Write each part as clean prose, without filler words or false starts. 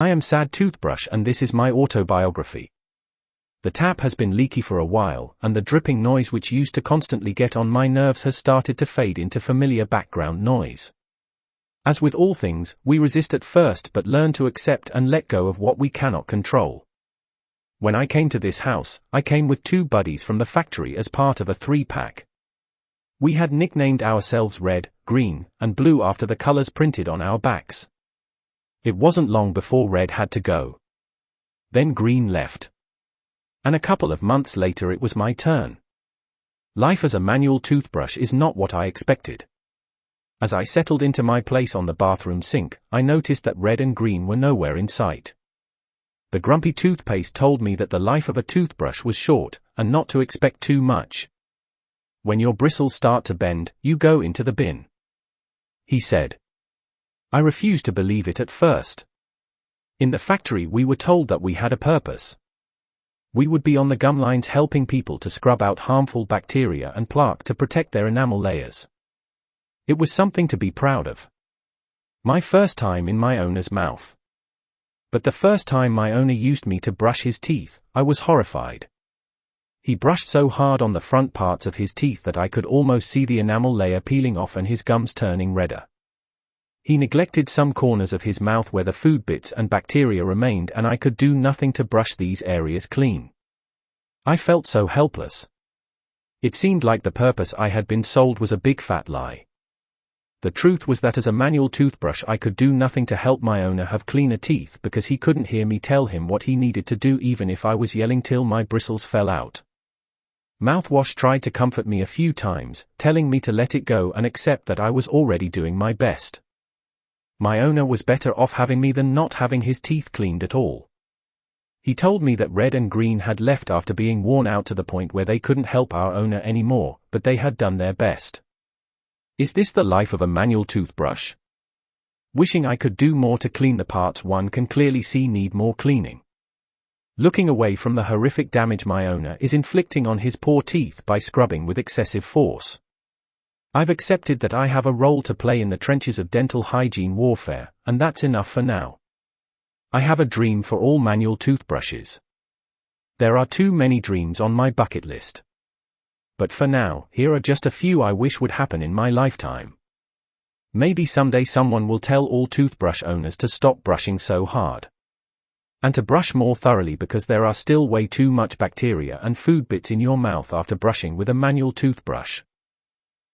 I am Sad Toothbrush and this is my autobiography. The tap has been leaky for a while, and the dripping noise which used to constantly get on my nerves has started to fade into familiar background noise. As with all things, we resist at first but learn to accept and let go of what we cannot control. When I came to this house, I came with 2 buddies from the factory as part of a 3-pack. We had nicknamed ourselves Red, Green, and Blue after the colors printed on our backs. It wasn't long before Red had to go. Then Green left. And a couple of months later it was my turn. Life as a manual toothbrush is not what I expected. As I settled into my place on the bathroom sink, I noticed that Red and Green were nowhere in sight. The grumpy toothpaste told me that the life of a toothbrush was short, and not to expect too much. When your bristles start to bend, you go into the bin, he said. I refused to believe it at first. In the factory we were told that we had a purpose. We would be on the gum lines helping people to scrub out harmful bacteria and plaque to protect their enamel layers. It was something to be proud of. My first time in my owner's mouth. But the first time my owner used me to brush his teeth, I was horrified. He brushed so hard on the front parts of his teeth that I could almost see the enamel layer peeling off and his gums turning redder. He neglected some corners of his mouth where the food bits and bacteria remained, and I could do nothing to brush these areas clean. I felt so helpless. It seemed like the purpose I had been sold was a big fat lie. The truth was that as a manual toothbrush I could do nothing to help my owner have cleaner teeth because he couldn't hear me tell him what he needed to do even if I was yelling till my bristles fell out. Mouthwash tried to comfort me a few times, telling me to let it go and accept that I was already doing my best. My owner was better off having me than not having his teeth cleaned at all. He told me that Red and Green had left after being worn out to the point where they couldn't help our owner anymore, but they had done their best. Is this the life of a manual toothbrush? Wishing I could do more to clean the parts one can clearly see need more cleaning. Looking away from the horrific damage my owner is inflicting on his poor teeth by scrubbing with excessive force. I've accepted that I have a role to play in the trenches of dental hygiene warfare, and that's enough for now. I have a dream for all manual toothbrushes. There are too many dreams on my bucket list. But for now, here are just a few I wish would happen in my lifetime. Maybe someday someone will tell all toothbrush owners to stop brushing so hard. And to brush more thoroughly because there are still way too much bacteria and food bits in your mouth after brushing with a manual toothbrush.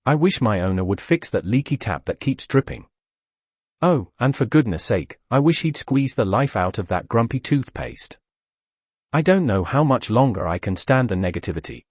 I wish my owner would fix that leaky tap that keeps dripping. Oh, and for goodness sake, I wish he'd squeeze the life out of that grumpy toothpaste. I don't know how much longer I can stand the negativity.